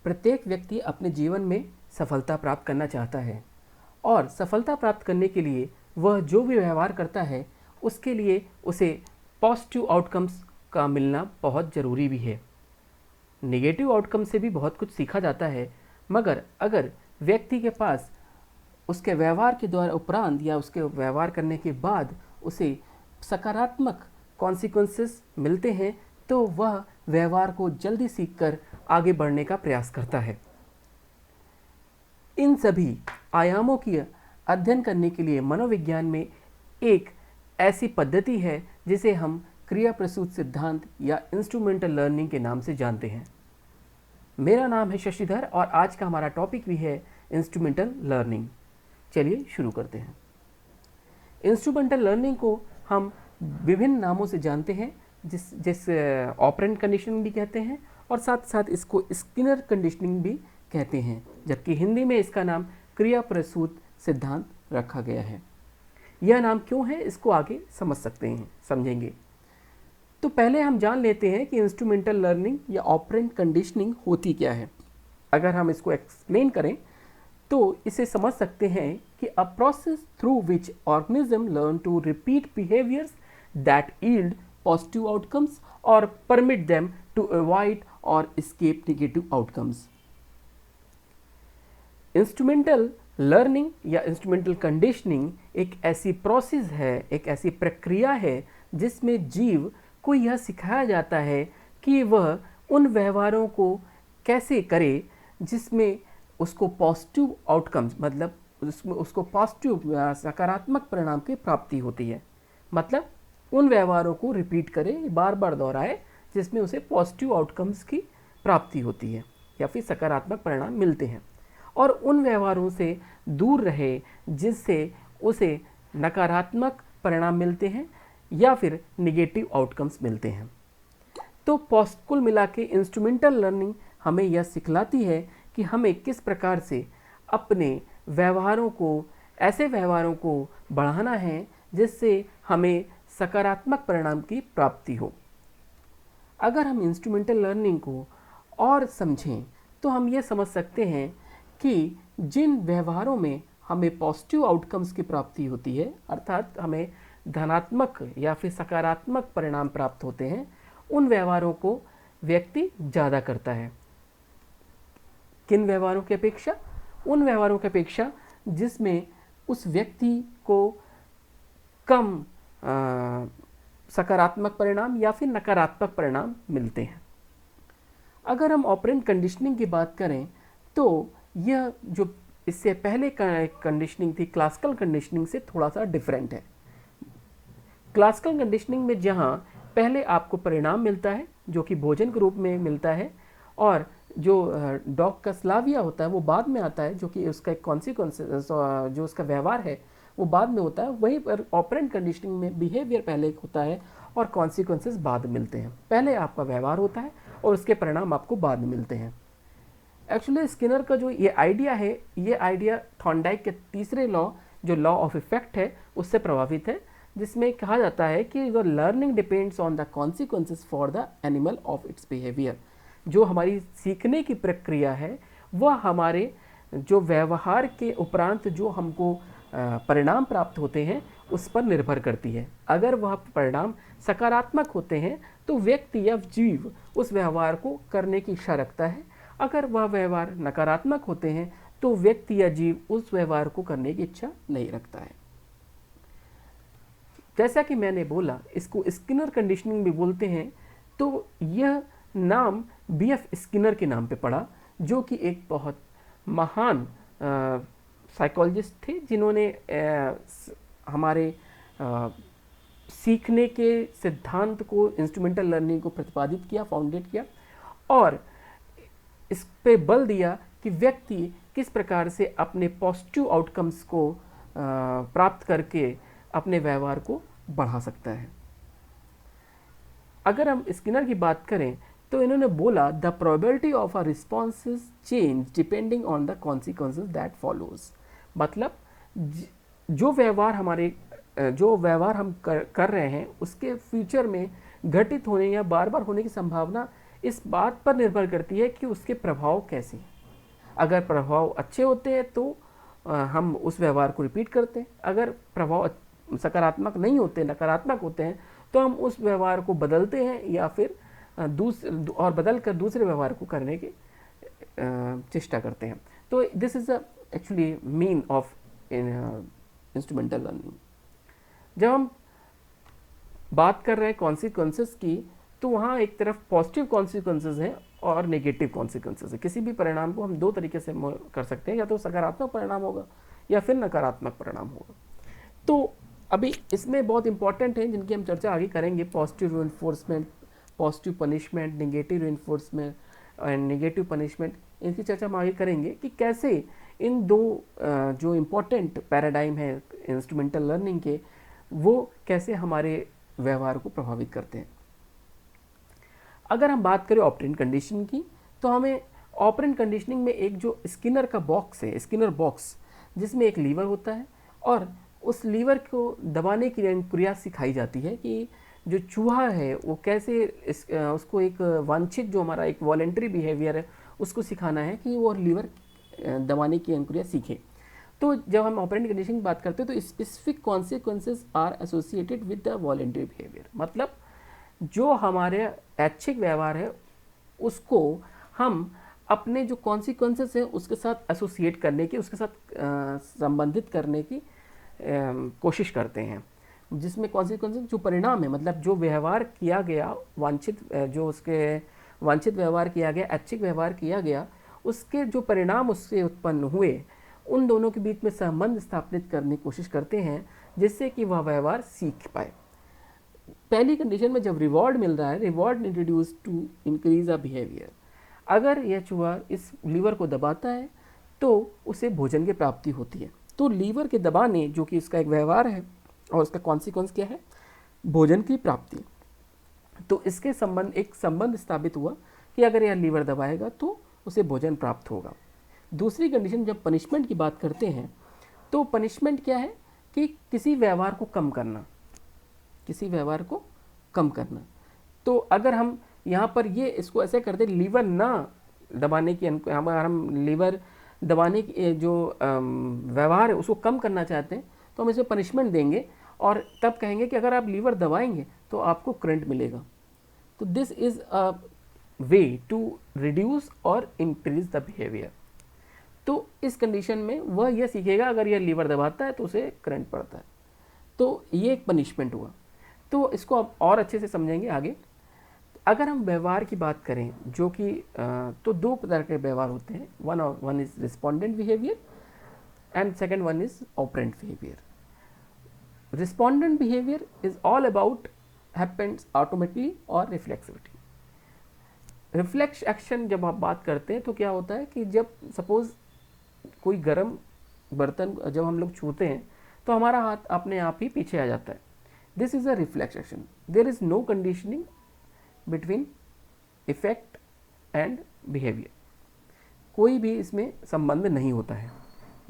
प्रत्येक व्यक्ति अपने जीवन में सफलता प्राप्त करना चाहता है और सफलता प्राप्त करने के लिए वह जो भी व्यवहार करता है उसके लिए उसे पॉजिटिव आउटकम्स का मिलना बहुत ज़रूरी भी है। नेगेटिव आउटकम से भी बहुत कुछ सीखा जाता है, मगर अगर व्यक्ति के पास उसके व्यवहार के द्वारा उपरांत या उसके व्यवहार करने के बाद उसे सकारात्मक कॉन्सिक्वेंसेस मिलते हैं तो वह व्यवहार को जल्दी सीखकर आगे बढ़ने का प्रयास करता है। इन सभी आयामों की अध्ययन करने के लिए मनोविज्ञान में एक ऐसी पद्धति है जिसे हम क्रिया प्रसूत सिद्धांत या इंस्ट्रूमेंटल लर्निंग के नाम से जानते हैं। मेरा नाम है शशिधर और आज का हमारा टॉपिक भी है इंस्ट्रूमेंटल लर्निंग। चलिए शुरू करते हैं। इंस्ट्रूमेंटल लर्निंग को हम विभिन्न नामों से जानते हैं, जिस ऑपरेंट कंडीशनिंग भी कहते हैं और साथ साथ इसको स्किनर कंडीशनिंग भी कहते हैं, जबकि हिंदी में इसका नाम क्रिया प्रसूत सिद्धांत रखा गया है। यह नाम क्यों है इसको आगे समझेंगे। तो पहले हम जान लेते हैं कि इंस्ट्रूमेंटल लर्निंग या ऑपरेंट कंडीशनिंग होती क्या है। अगर हम इसको एक्सप्लेन करें तो इसे समझ सकते हैं कि a process through which organism learn to repeat behaviours that yield positive outcomes और परमिट देम टू अवॉइड और escape negative outcomes. Instrumental learning या इंस्ट्रूमेंटल कंडीशनिंग एक ऐसी प्रोसेस है, एक ऐसी प्रक्रिया है जिसमें जीव को यह सिखाया जाता है कि वह उन व्यवहारों को कैसे करे जिसमें उसको पॉजिटिव आउटकम्स, मतलब उसको पॉजिटिव सकारात्मक परिणाम की प्राप्ति होती है। मतलब उन व्यवहारों को रिपीट करे, बार बार दोहराए, जिसमें उसे पॉजिटिव आउटकम्स की प्राप्ति होती है या फिर सकारात्मक परिणाम मिलते हैं, और उन व्यवहारों से दूर रहे जिससे उसे नकारात्मक परिणाम मिलते हैं या फिर निगेटिव आउटकम्स मिलते हैं। तो कुल मिला के इंस्ट्रूमेंटल लर्निंग हमें यह सिखलाती है कि हमें किस प्रकार से अपने ऐसे व्यवहारों को बढ़ाना है जिससे हमें सकारात्मक परिणाम की प्राप्ति हो। अगर हम इंस्ट्रूमेंटल लर्निंग को और समझें तो हम ये समझ सकते हैं कि जिन व्यवहारों में हमें पॉजिटिव आउटकम्स की प्राप्ति होती है, अर्थात हमें धनात्मक या फिर सकारात्मक परिणाम प्राप्त होते हैं, उन व्यवहारों को व्यक्ति ज़्यादा करता है। किन व्यवहारों की अपेक्षा? उन व्यवहारों की अपेक्षा जिसमें उस व्यक्ति को कम सकारात्मक परिणाम या फिर नकारात्मक परिणाम मिलते हैं। अगर हम ऑपरेंट कंडीशनिंग की बात करें तो यह जो इससे पहले कंडीशनिंग थी, क्लासिकल कंडीशनिंग से थोड़ा सा डिफरेंट है। क्लासिकल कंडीशनिंग में जहाँ पहले आपको परिणाम मिलता है जो कि भोजन के रूप में मिलता है, और जो डॉग का स्लाविया होता है वो बाद में आता है, जो कि उसका एक कॉन्सिक्वेंस, जो उसका व्यवहार है वो बाद में होता है। वहीं पर ऑपरेंट कंडीशनिंग में बिहेवियर पहले होता है और कॉन्सिक्वेंसेस बाद में मिलते हैं। पहले आपका व्यवहार होता है और उसके परिणाम आपको बाद में मिलते हैं। एक्चुअली स्किनर का जो ये आइडिया है, ये आइडिया थॉर्नडाइक के तीसरे लॉ, जो लॉ ऑफ इफेक्ट है, उससे प्रभावित है, जिसमें कहा जाता है कि the learning depends on the consequences for the animal of its behaviour. जो हमारी सीखने की प्रक्रिया है वह हमारे जो व्यवहार के उपरांत जो हमको परिणाम प्राप्त होते हैं उस पर निर्भर करती है। अगर वह परिणाम सकारात्मक होते हैं तो व्यक्ति या जीव उस व्यवहार को करने की इच्छा रखता है। अगर वह व्यवहार नकारात्मक होते हैं तो व्यक्ति या जीव उस व्यवहार को करने की इच्छा नहीं रखता है। जैसा कि मैंने बोला, इसको स्किनर कंडीशनिंग भी बोलते हैं। तो यह नाम बीएफ स्किनर के नाम पे पड़ा, जो कि एक बहुत महान साइकोलॉजिस्ट थे, जिन्होंने हमारे सीखने के सिद्धांत को, इंस्ट्रूमेंटल लर्निंग को प्रतिपादित किया, फाउंडेट किया, और इस पे बल दिया कि व्यक्ति किस प्रकार से अपने पॉजिटिव आउटकम्स को प्राप्त करके अपने व्यवहार को बढ़ा सकता है। अगर हम स्किनर की बात करें तो इन्होंने बोला, the probability of a responses change depending on the consequences that follows. मतलब जो व्यवहार हम कर रहे हैं उसके फ्यूचर में घटित होने या बार बार होने की संभावना इस बात पर निर्भर करती है कि उसके प्रभाव कैसे हैं। अगर प्रभाव अच्छे होते हैं तो हम उस व्यवहार को रिपीट करते हैं, अगर प्रभाव सकारात्मक नहीं होते, नकारात्मक होते हैं, तो हम उस व्यवहार को बदलते हैं या फिर और बदल कर दूसरे व्यवहार को करने की चेष्टा करते हैं। तो this is actually mean of instrumental learning. जब हम बात कर रहे हैं कॉन्सिक्वेंसेस की, तो वहाँ एक तरफ पॉजिटिव कॉन्सिक्वेंसेस हैं और नेगेटिव कॉन्सिक्वेंसेस है। किसी भी परिणाम को हम दो तरीके से कर सकते हैं, या तो सकारात्मक परिणाम होगा या फिर नकारात्मक परिणाम होगा। तो अभी इसमें बहुत इंपॉर्टेंट है जिनकी हम चर्चा आगे करेंगे, positive reinforcement, positive punishment, negative reinforcement and negative punishment. इनकी चर्चा हम आगे करेंगे कि कैसे इन दो जो इम्पोर्टेंट पैराडाइम है इंस्ट्रूमेंटल लर्निंग के, वो कैसे हमारे व्यवहार को प्रभावित करते हैं। अगर हम बात करें ऑपरेंट कंडीशन की, तो हमें ऑपरेंट कंडीशनिंग में एक जो स्किनर का बॉक्स है, स्किनर बॉक्स, जिसमें एक लीवर होता है और उस लीवर को दबाने की क्रिया सिखाई जाती है कि जो चूहा है वो कैसे उसको एक वांछित, जो हमारा एक वॉलेंट्री बिहेवियर है, उसको सिखाना है कि वो लीवर दबाने की क्रिया सीखे। तो जब हम ऑपरेंट कंडीशनिंग की बात करते हैं तो specific consequences are associated with the voluntary behaviour. मतलब जो हमारे ऐच्छिक व्यवहार है उसको हम अपने जो कॉन्सिक्वेंसेस है उसके साथ एसोसिएट करने की, उसके साथ संबंधित करने की कोशिश करते हैं, जिसमें कॉन्सिक्वेंसेस जो परिणाम है, मतलब जो व्यवहार किया गया वांछित, जो उसके वांछित व्यवहार किया गया, ऐच्छिक व्यवहार किया गया, उसके जो परिणाम उससे उत्पन्न हुए, उन दोनों के बीच में संबंध स्थापित करने की कोशिश करते हैं, जिससे कि वह व्यवहार सीख पाए। पहली कंडीशन में जब रिवॉर्ड मिल रहा है, reward introduce to increase a behaviour. अगर यह चूहा इस लीवर को दबाता है तो उसे भोजन की प्राप्ति होती है। तो लीवर के दबाने, जो कि इसका एक व्यवहार है और उसका कॉन्सिक्वेंस क्या है, भोजन की प्राप्ति। तो इसके एक संबंध स्थापित हुआ कि अगर यह लीवर दबाएगा तो उसे भोजन प्राप्त होगा। दूसरी कंडीशन, जब पनिशमेंट की बात करते हैं, तो पनिशमेंट क्या है कि किसी व्यवहार को कम करना, किसी व्यवहार को कम करना। तो अगर हम यहाँ पर ये इसको ऐसे कर दें, लीवर ना दबाने की, हम लीवर दबाने की जो व्यवहार है उसको कम करना चाहते हैं, तो हम इसे पनिशमेंट देंगे और तब कहेंगे कि अगर आप लीवर दबाएंगे तो आपको करंट मिलेगा। तो this is a way to reduce और इंक्रीज द बिहेवियर। तो इस कंडीशन में वह यह सीखेगा अगर यह लीवर दबाता है तो उसे करंट पड़ता है। तो ये एक पनिशमेंट हुआ। तो इसको अब और अच्छे से समझेंगे आगे। अगर हम व्यवहार की बात करें, जो कि तो दो प्रकार के व्यवहार होते हैं, one is respondent behaviour and second one is operant behaviour. Respondent behaviour is all about happens automatically और रिफ्लेक्सिविटी। रिफ्लेक्स एक्शन जब आप बात करते हैं तो क्या होता है कि जब सपोज कोई गर्म बर्तन जब हम लोग छूते हैं तो हमारा हाथ अपने आप ही पीछे आ जाता है। This is a reflex action. There is no conditioning between effect and behaviour, कोई भी इसमें संबंध नहीं होता है।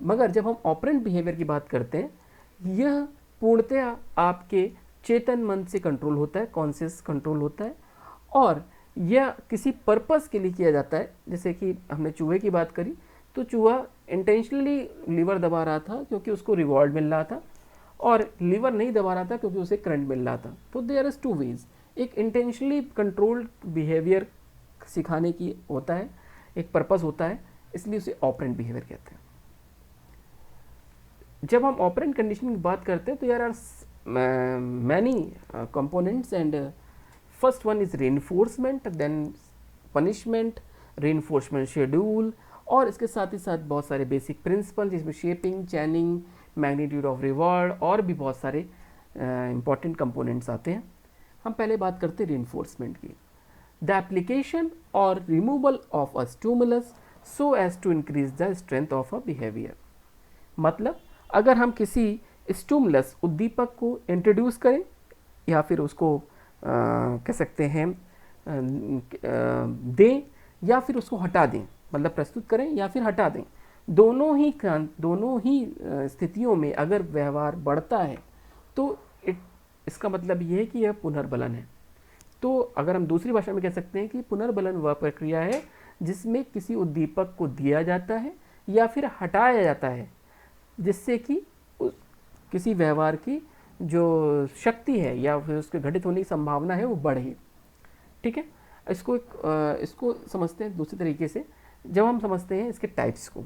मगर जब हम ऑपरेंट बिहेवियर की बात करते हैं, यह पूर्णतः आपके चेतन मन से कंट्रोल होता है, कॉन्शियस कंट्रोल होता है, और यह किसी पर्पस के लिए किया जाता है। जैसे कि हमने चूहे की बात करी, तो चूहा इंटेंशनली लीवर दबा रहा था क्योंकि उसको रिवॉर्ड मिल रहा था, और लीवर नहीं दबा रहा था क्योंकि उसे करंट मिल रहा था। तो देयर इज टू वेज, एक इंटेंशनली कंट्रोल्ड बिहेवियर सिखाने की होता है, एक पर्पस होता है, इसलिए उसे ऑपरेंट बिहेवियर कहते हैं। जब हम ऑपरेंट कंडीशनिंग की बात करते हैं तो there are many components and first one is reinforcement, then punishment, reinforcement schedule, और इसके साथ ही साथ बहुत सारे बेसिक प्रिंसिपल जिसमें shaping, chaining, magnitude of reward और भी बहुत सारे इंपॉर्टेंट कंपोनेंट्स आते हैं। हम पहले बात करते हैं रेनफोर्समेंट की। द एप्लीकेशन और removal of a stimulus so as to increase the strength of a behaviour. मतलब अगर हम किसी स्टिमुलस, उद्दीपक को इंट्रोड्यूस करें या फिर उसको कह सकते हैं दें, या फिर उसको हटा दें, मतलब प्रस्तुत करें या फिर हटा दें, दोनों ही स्थितियों में अगर व्यवहार बढ़ता है तो इसका मतलब ये है कि यह पुनर्बलन है। तो अगर हम दूसरी भाषा में कह सकते हैं कि पुनर्बलन वह प्रक्रिया है जिसमें किसी उद्दीपक को दिया जाता है या फिर हटाया जाता है जिससे कि किसी व्यवहार की जो शक्ति है या फिर उसके घटित होने की संभावना है वो बढ़े। ठीक है, इसको समझते हैं दूसरे तरीके से। जब हम समझते हैं इसके टाइप्स को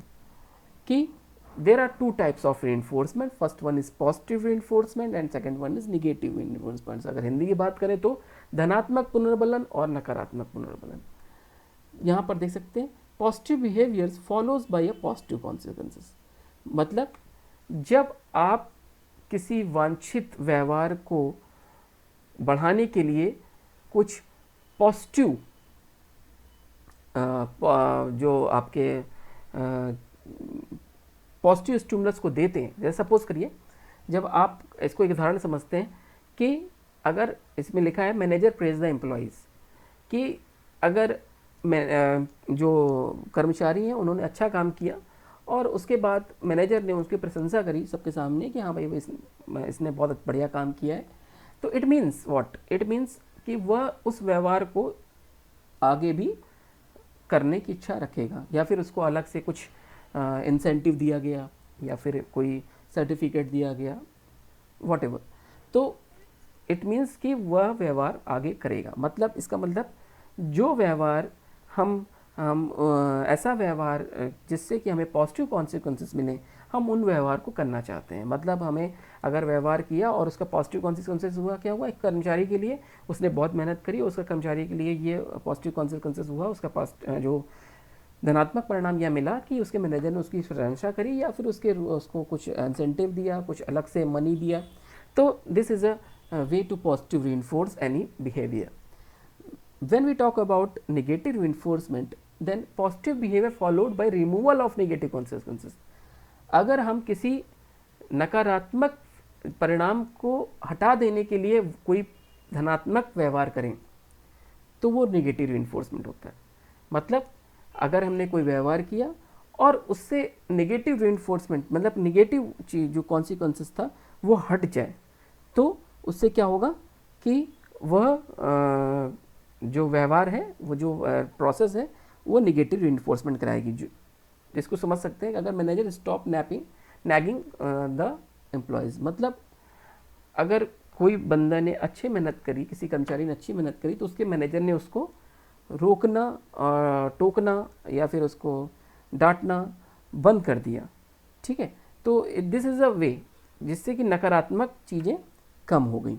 कि there are two types of reinforcement, first one is positive reinforcement and second one is negative reinforcement। अगर हिंदी की बात करें तो धनात्मक पुनर्बलन और नकारात्मक पुनर्बलन। यहाँ पर देख सकते हैं positive behaviours follows by a positive consequences, मतलब जब आप किसी वांछित व्यवहार को बढ़ाने के लिए कुछ पॉजिटिव जो आपके पॉजिटिव स्टिमुलस को देते हैं, जैसे सपोज करिए जब आप इसको एक उदाहरण समझते हैं कि अगर इसमें लिखा है मैनेजर प्रेज द एम्प्लॉयज़, कि अगर जो कर्मचारी हैं उन्होंने अच्छा काम किया और उसके बाद मैनेजर ने उसकी प्रशंसा करी सबके सामने कि हाँ भाई इसने बहुत बढ़िया काम किया है, तो it means what, it means कि वह उस व्यवहार को आगे भी करने की इच्छा रखेगा या फिर उसको अलग से कुछ इंसेंटिव दिया गया या फिर कोई सर्टिफिकेट दिया गया, वॉट एवर, तो इट मीन्स कि वह व्यवहार आगे करेगा। मतलब इसका मतलब जो व्यवहार हम ऐसा व्यवहार जिससे कि हमें पॉजिटिव कॉन्सिक्वेंसेस मिले, हम उन व्यवहार को करना चाहते हैं। मतलब हमें अगर व्यवहार किया और उसका पॉजिटिव कॉन्सिक्वेंसेस हुआ, क्या हुआ, एक कर्मचारी के लिए उसने बहुत मेहनत करी, उसका कर्मचारी के लिए ये पॉजिटिव कॉन्सिक्वेंसेस हुआ, उसका जो धनात्मक परिणाम यह मिला कि उसके मैनेजर ने उसकी प्रशंसा करी या फिर उसको कुछ इंसेंटिव दिया, कुछ अलग से मनी दिया। तो this is a way to positive reinforce any behavior. When we talk about negative reinforcement, then positive behavior followed by removal of negative consequences. अगर हम किसी नकारात्मक परिणाम को हटा देने के लिए कोई धनात्मक व्यवहार करें तो वो नेगेटिव reinforcement होता है। मतलब अगर हमने कोई व्यवहार किया और उससे नेगेटिव reinforcement, मतलब नेगेटिव चीज जो कॉन्सिक्वेंसेस था वो हट जाए, तो उससे क्या होगा कि वह जो व्यवहार है, वो जो प्रोसेस है, वो नेगेटिव reinforcement कराएगी। जिसको समझ सकते हैं अगर manager stop nagging the employees, मतलब अगर कोई बंदा ने अच्छी मेहनत करी, किसी कर्मचारी ने अच्छी मेहनत करी, तो उसके मैनेजर ने उसको रोकना, टोकना या फिर उसको डांटना बंद कर दिया। ठीक है, तो दिस इज़ अ वे जिससे कि नकारात्मक चीज़ें कम हो गई।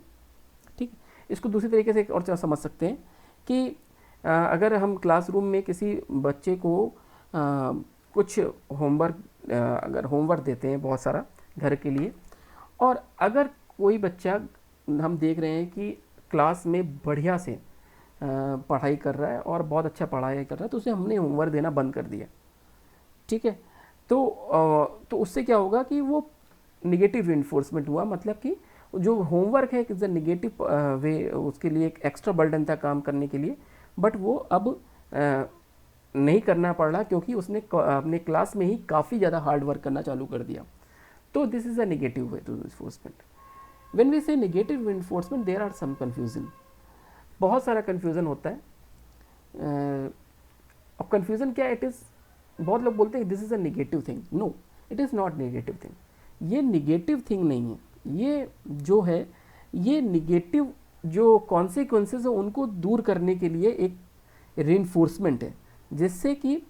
ठीक है, इसको दूसरी तरीके से और समझ सकते हैं कि अगर हम क्लासरूम में किसी बच्चे को कुछ अगर होमवर्क देते हैं बहुत सारा घर के लिए, और अगर कोई बच्चा हम देख रहे हैं कि क्लास में बढ़िया से पढ़ाई कर रहा है और बहुत अच्छा पढ़ाई कर रहा है, तो उसे हमने होमवर्क देना बंद कर दिया। ठीक है, तो उससे क्या होगा कि वो निगेटिव reinforcement हुआ। मतलब कि जो होमवर्क है इज़ अ निगेटिव वे, उसके लिए एक एक्स्ट्रा बर्डन था काम करने के लिए, बट वो अब नहीं करना पड़ रहा क्योंकि उसने अपने क्लास में ही काफ़ी ज़्यादा हार्ड वर्क करना चालू कर दिया। तो this is a negative way to reinforcement. When we say negative reinforcement, there are some confusion, बहुत सारा कन्फ्यूज़न होता है। अब कन्फ्यूज़न क्या, इट इज़, बहुत लोग बोलते हैं this is a negative thing. No, it is not negative thing. ये नेगेटिव थिंग नहीं है। ये जो है, ये नेगेटिव जो कॉन्सिक्वेंसेस है उनको दूर करने के लिए एक reinforcement है, जिससे कि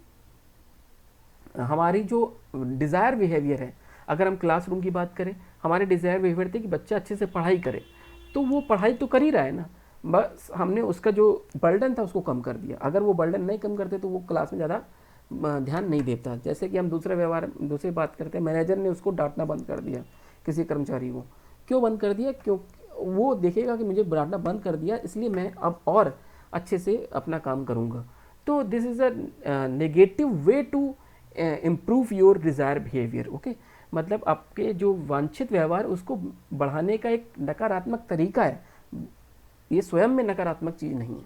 हमारी जो डिज़ायर बिहेवियर है, अगर हम क्लासरूम की बात करें, हमारे डिज़ायर बिहेवियर थे कि बच्चा अच्छे से पढ़ाई करे, तो वो पढ़ाई तो कर ही रहा है ना, बस हमने उसका जो बर्डन था उसको कम कर दिया। अगर वो बर्डन नहीं कम करते तो वो क्लास में ज़्यादा ध्यान नहीं देता। जैसे कि हम दूसरी बात करते हैं, मैनेजर ने उसको डांटना बंद कर दिया किसी कर्मचारी को। क्यों बंद कर दिया? क्यों? वो देखेगा कि मुझे डांटना बंद कर दिया, इसलिए मैं अब और अच्छे से अपना काम करूँगा। तो this is a negative way to improve your desire behaviour. Okay, मतलब आपके जो वांछित व्यवहार उसको बढ़ाने का एक नकारात्मक तरीका है, ये स्वयं में नकारात्मक चीज़ नहीं है।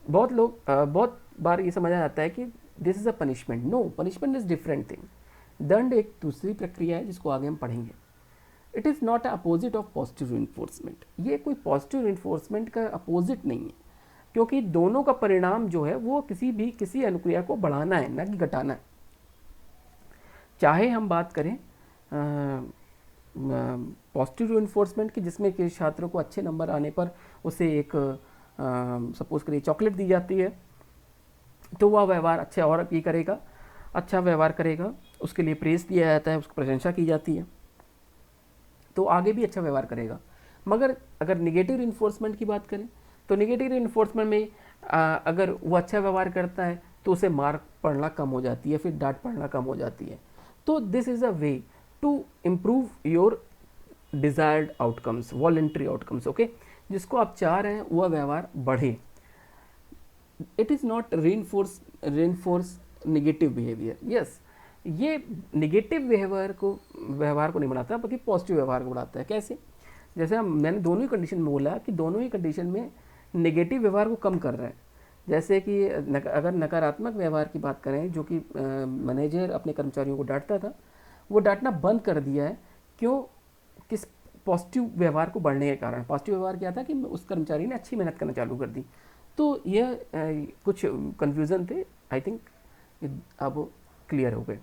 बहुत बार ये समझा जाता है कि this is a punishment. No, punishment is different thing. दंड एक दूसरी प्रक्रिया है जिसको आगे हम पढ़ेंगे। It is not opposite of positive reinforcement. ये कोई पॉजिटिव रिइंफोर्समेंट का अपोजिट नहीं है, क्योंकि दोनों का परिणाम जो है वो किसी अनुक्रिया को बढ़ाना है, ना कि घटाना है। चाहे हम बात करें पॉजिटिव रिइंफोर्समेंट की, जिसमें कि छात्रों को अच्छे नंबर आने पर उसे एक सपोज करिए चॉकलेट दी जाती है, तो वह व्यवहार अच्छा और ये करेगा, अच्छा व्यवहार करेगा, उसके लिए प्रेस दिया जाता है, उसकी प्रशंसा की जाती है, तो आगे भी अच्छा व्यवहार करेगा। मगर अगर निगेटिव रिइंफोर्समेंट की बात करें तो निगेटिव रिइंफोर्समेंट में अगर वो अच्छा व्यवहार करता है तो उसे मार पड़ना कम हो जाती है, फिर डांट पड़ना कम हो जाती है। तो this is a way to improve your desired outcomes, voluntary outcomes, okay, जिसको आप चाह रहे हैं वह व्यवहार बढ़े। It is not reinforce negative behaviour, yes, ये नेगेटिव व्यवहार को नहीं बढ़ाता, बल्कि पॉजिटिव व्यवहार को बढ़ाता है। कैसे? जैसे मैंने दोनों ही कंडीशन में बोला कि दोनों ही कंडीशन में नेगेटिव व्यवहार को कम कर रहा है। जैसे कि अगर नकारात्मक व्यवहार की बात करें, जो कि मैनेजर अपने कर्मचारियों को डांटता था, वो डांटना बंद कर दिया है। क्यों? किस पॉजिटिव व्यवहार को बढ़ने के कारण। पॉजिटिव व्यवहार क्या था कि उस कर्मचारी ने अच्छी मेहनत करना चालू कर दी। तो यह कुछ कन्फ्यूज़न थे, आई थिंक अब क्लियर हो गए।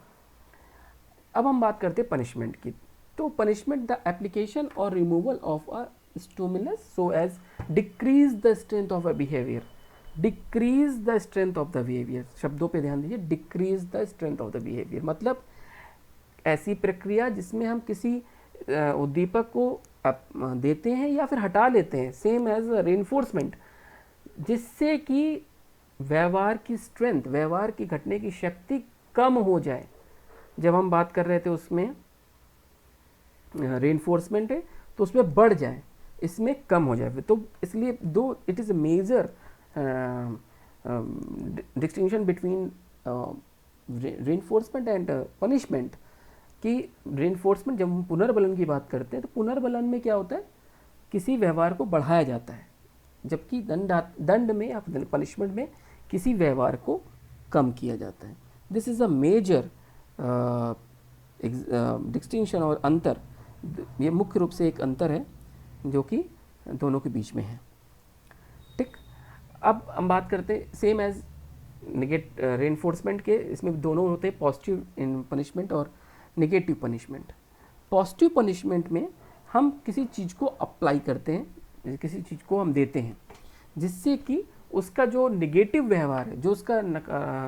अब हम बात करते हैं पनिशमेंट की। तो पनिशमेंट द एप्लीकेशन और removal of a stimulus so as decrease the strength of a behaviour. Decrease the strength of the behaviour, शब्दों पे ध्यान दीजिए, decrease the strength of the behaviour मतलब ऐसी प्रक्रिया जिसमें हम किसी उद्दीपक को देते हैं या फिर हटा लेते हैं, सेम एज रेनफोर्समेंट, जिससे कि व्यवहार की स्ट्रेंथ, व्यवहार की घटने की शक्ति कम हो जाए। जब हम बात कर रहे थे उसमें रेनफोर्समेंट है तो उसमें बढ़ जाए, इसमें कम हो जाए। तो इसलिए दो it is a major distinction between reinforcement and punishment, कि रेनफोर्समेंट जब हम पुनर्बलन की बात करते हैं तो पुनर्बलन में क्या होता है, किसी व्यवहार को बढ़ाया जाता है, जबकि दंड में या पनिशमेंट में किसी व्यवहार को कम किया जाता है। This is a major distinction और अंतर, ये मुख्य रूप से एक अंतर है जो कि दोनों के बीच में है। ठीक, अब हम बात करते हैं सेम एज रेनफोर्समेंट के, इसमें दोनों होते हैं, पॉजिटिव पनिशमेंट और नेगेटिव पनिशमेंट। पॉजिटिव पनिशमेंट में हम किसी चीज़ को अप्लाई करते हैं, किसी चीज़ को हम देते हैं, जिससे कि उसका जो नेगेटिव व्यवहार है, जो उसका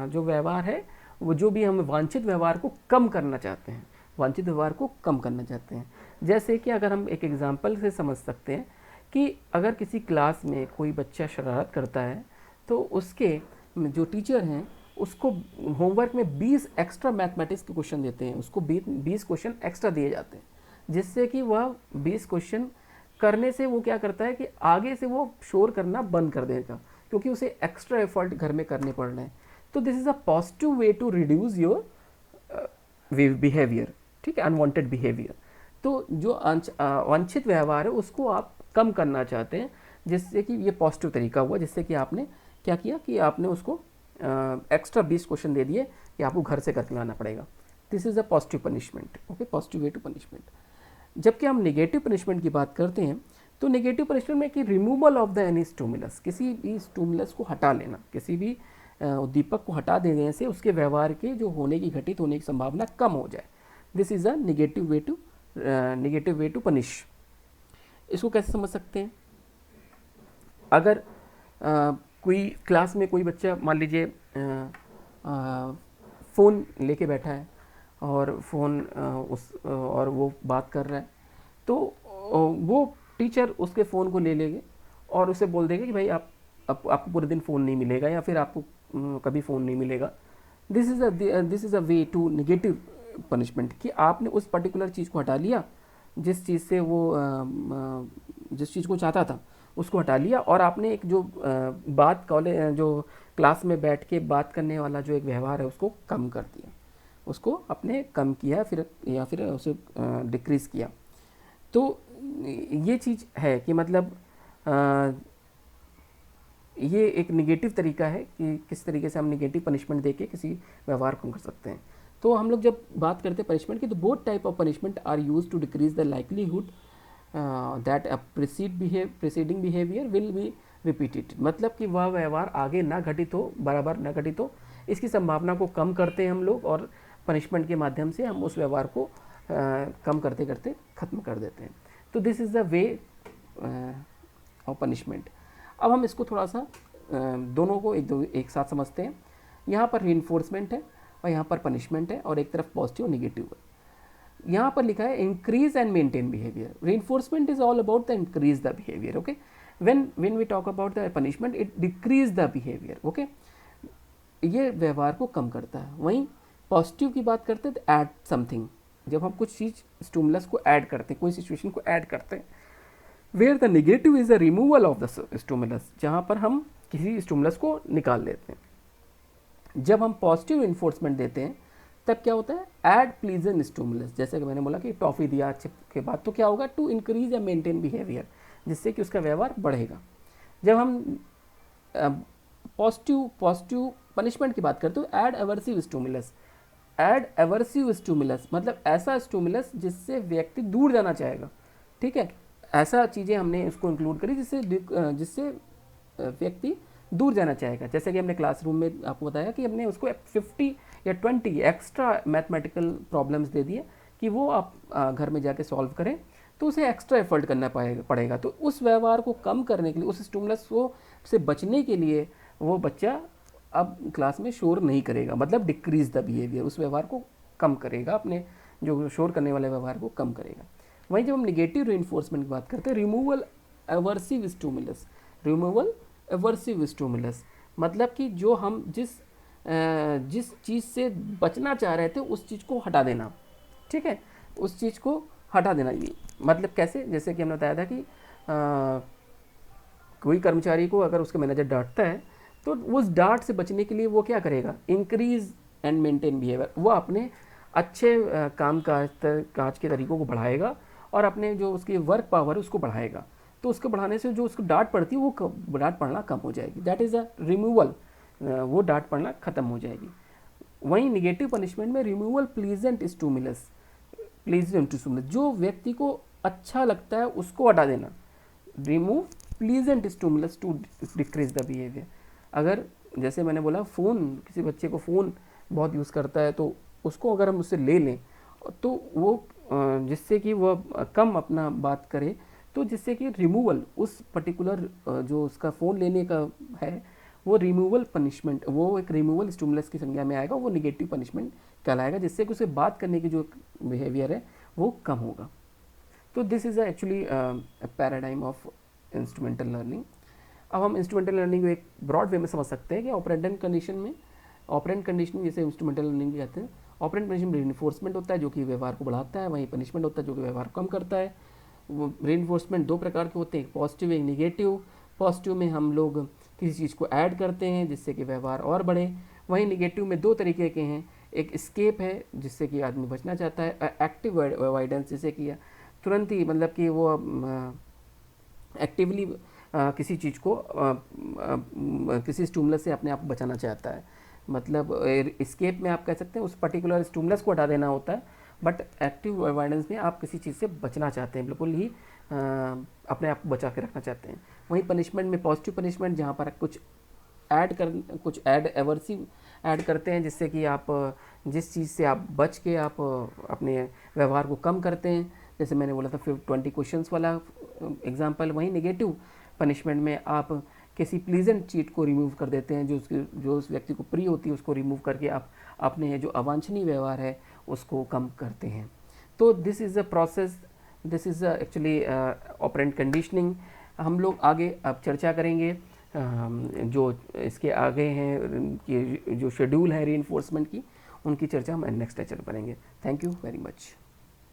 जो व्यवहार है, वो जो भी हम वांछित व्यवहार को कम करना चाहते हैं, वांछित व्यवहार को कम करना चाहते हैं। जैसे कि अगर हम एक एग्जांपल से समझ सकते हैं कि अगर किसी क्लास में कोई बच्चा शरारत करता है तो उसके जो टीचर हैं उसको होमवर्क में 20 एक्स्ट्रा मैथमेटिक्स के क्वेश्चन देते हैं, उसको 20 क्वेश्चन एक्स्ट्रा दिए जाते हैं, जिससे कि वह 20 क्वेश्चन करने से वो क्या करता है कि आगे से वो शोर करना बंद कर देगा, क्योंकि उसे एक्स्ट्रा एफर्ट घर में करने पड़ रहे हैं। तो this is a positive way to reduce your behaviour, ठीक है, अनवांटेड बिहेवियर। तो जो वांछित व्यवहार है उसको आप कम करना चाहते हैं, जिससे कि ये पॉजिटिव तरीका हुआ, जिससे कि आपने क्या किया कि आपने उसको एक्स्ट्रा 20 क्वेश्चन दे दिए कि आपको घर से करके लाना पड़ेगा। This is a positive punishment, okay, positive way to punishment. जबकि हम नेगेटिव पनिशमेंट की बात करते हैं तो नेगेटिव पनिशमेंट में कि removal of the any stimulus, किसी भी स्टिमुलस को हटा लेना, किसी भी उद्दीपक को हटा देने से उसके व्यवहार के जो होने की, घटित होने की संभावना कम हो जाए। This is a negative way to punish. इसको कैसे समझ सकते हैं? अगर कोई क्लास में कोई बच्चा मान लीजिए फ़ोन लेके बैठा है और और वो बात कर रहा है, तो वो टीचर उसके फ़ोन को ले लेंगे और उसे बोल देंगे कि भाई आपको पूरे दिन फ़ोन नहीं मिलेगा या फिर आपको कभी फ़ोन नहीं मिलेगा। This is a way to negative punishment, कि आपने उस पर्टिकुलर चीज़ को हटा लिया, जिस चीज़ से वो जिस चीज़ को चाहता था उसको हटा लिया, और आपने एक जो जो क्लास में बैठ के बात करने वाला जो एक व्यवहार है उसको कम कर दिया, उसको आपने कम किया या फिर उसे डिक्रीज़ किया। तो ये चीज़ है कि मतलब ये एक निगेटिव तरीका है कि किस तरीके से हम निगेटिव पनिशमेंट देके किसी व्यवहार को कम कर सकते हैं। तो हम लोग जब बात करते हैं पनिशमेंट की, तो both type of punishment are use to decrease the likelihood that a preceding behaviour will be repeated, मतलब कि वह व्यवहार आगे ना घटित हो, बराबर ना घटित हो, इसकी संभावना को कम करते हैं हम लोग, और पनिशमेंट के माध्यम से हम उस व्यवहार को कम करते करते ख़त्म कर देते हैं। तो this is the way of punishment. अब हम इसको थोड़ा सा दोनों को एक साथ समझते हैं। यहाँ पर रीइंफोर्समेंट है और यहाँ पर पनिशमेंट है, और एक तरफ पॉजिटिव और निगेटिव है। यहाँ पर लिखा है increase and maintain behaviour. Reinforcement is all about the increase the behaviour, okay. When we talk about the punishment, it decrease the behaviour, okay. ये व्यवहार को कम करता है। वहीं पॉजिटिव की बात करते हैं तो ऐड समथिंग, जब हम कुछ चीज़ स्टिमुलस को ऐड करते हैं, कोई सिचुएशन को ऐड करते हैं, where the negative is the removal of the stimulus, जहाँ पर हम किसी स्टिमुलस को निकाल लेते हैं। जब हम पॉजिटिव इन्फोर्समेंट देते हैं तब क्या होता है, ऐड प्लीजेंट स्टिमुलस, जैसे कि मैंने बोला कि टॉफ़ी दिया चिप के बाद, तो क्या होगा, टू इंक्रीज या मेंटेन बिहेवियर, जिससे कि उसका व्यवहार बढ़ेगा। जब हम पॉजिटिव पनिशमेंट की बात करते हो, ऐड एवर्सिव स्टिमुलस। ऐड एवर्सिव स्टिमुलस मतलब ऐसा स्टिमुलस जिससे व्यक्ति दूर जाना चाहेगा, ठीक है, ऐसा चीज़ें हमने इसको इंक्लूड करी जिससे व्यक्ति दूर जाना चाहेगा। जैसे कि हमने क्लासरूम में आपको बताया कि हमने उसको 50 या 20 एक्स्ट्रा मैथमेटिकल प्रॉब्लम्स दे दिए कि वो आप घर में जाके सॉल्व करें, तो उसे एक्स्ट्रा एफर्ट करना पड़ेगा। तो उस व्यवहार को कम करने के लिए, उस स्टिमुलस को से बचने के लिए वो बच्चा अब क्लास में शोर नहीं करेगा, मतलब डिक्रीज द बिहेवियर, उस व्यवहार को कम करेगा, अपने जो शोर करने वाले व्यवहार को कम करेगा। वहीं जब हम निगेटिव रीइंफोर्समेंट की बात करते हैं, रिमूवल एवर्सिव स्टिमुलस। रिमूवल एवर्सिव स्टिमुलस मतलब कि जो हम जिस चीज़ से बचना चाह रहे थे उस चीज़ को हटा देना, ठीक है, उस चीज़ को हटा देना। ये मतलब कैसे, जैसे कि हमने बताया था कि कोई कर्मचारी को अगर उसका मैनेजर डांटता है तो उस डांट से बचने के लिए वो क्या करेगा, इंक्रीज एंड मेंटेन बिहेवियर, वो अपने अच्छे काम काज के तरीकों को बढ़ाएगा और अपने जो उसकी वर्क पावर है उसको बढ़ाएगा। तो उसको बढ़ाने से जो उसको डांट पड़ती है वो डांट पड़ना कम हो जाएगी, दैट इज़ अ रिमूवल, वो डांट पड़ना ख़त्म हो जाएगी। वहीं निगेटिव पनिशमेंट में रिमूवल प्लीजेंट स्टिमुलस, जो व्यक्ति को अच्छा लगता है उसको हटा देना, remove pleasant stimulus to decrease the behaviour. अगर जैसे मैंने बोला फ़ोन, किसी बच्चे को फ़ोन बहुत यूज़ करता है तो उसको अगर हम उससे ले लें तो वो जिससे कि वह कम अपना बात करे, तो जिससे कि रिमूवल उस पर्टिकुलर जो उसका फ़ोन लेने का है वो रिमूवल पनिशमेंट, वो एक रिमूवल स्टिमुलस की संज्ञा में आएगा, वो निगेटिव पनिशमेंट कहलाएगा, जिससे कि उसे बात करने की जो बिहेवियर है वो कम होगा। तो this is actually paradigm of instrumental learning. अब हम इंस्ट्रूमेंटल लर्निंग को एक ब्रॉड वे में समझ सकते हैं कि ऑपरेंट कंडीशनिंग जैसे इंस्ट्रूमेंटल लर्निंग कहते हैं। ऑपरेंट कंडीशन में रीइंफोर्समेंट होता है जो कि व्यवहार को बढ़ाता है, वहीं पनिशमेंट होता है जो कि व्यवहार को कम करता है। वो रीइंफोर्समेंट दो प्रकार के होते हैं, पॉजिटिव एक निगेटिव। पॉजिटिव में हम लोग किसी चीज़ को ऐड करते हैं जिससे कि व्यवहार और बढ़े, वहीं निगेटिव में दो तरीके के हैं, एक एस्केप है जिससे कि आदमी बचना चाहता है, एक्टिव अवॉइडेंस जिससे कि तुरंत ही मतलब कि वो एक्टिवली किसी चीज़ को किसी स्टिमुलस से अपने आप को बचाना चाहता है। मतलब एस्केप में आप कह सकते हैं उस पर्टिकुलर स्टिमुलस को हटा देना होता है, बट एक्टिव अवॉइडेंस में आप किसी चीज़ से बचना चाहते हैं, बिल्कुल ही अपने आप को बचा के रखना चाहते हैं। वहीं पनिशमेंट में पॉजिटिव पनिशमेंट जहाँ पर कुछ एवर्सिव ऐड करते हैं जिससे कि आप जिस चीज़ से आप बच के आप अपने व्यवहार को कम करते हैं, जैसे मैंने बोला था 20 क्वेश्चंस वाला एग्जांपल। वहीं नेगेटिव पनिशमेंट में आप किसी प्लीजेंट चीज़ को रिमूव कर देते हैं, जो उस व्यक्ति को प्रिय होती है उसको रिमूव करके आप अपने जो अवांछनीय व्यवहार है उसको कम करते हैं। तो this is a process, this is actually operant conditioning. हम लोग आगे अब चर्चा करेंगे जो इसके आगे हैं कि जो शेड्यूल है रीइंफोर्समेंट की, उनकी चर्चा हम नेक्स्ट लेक्चर में करेंगे। Thank you very much.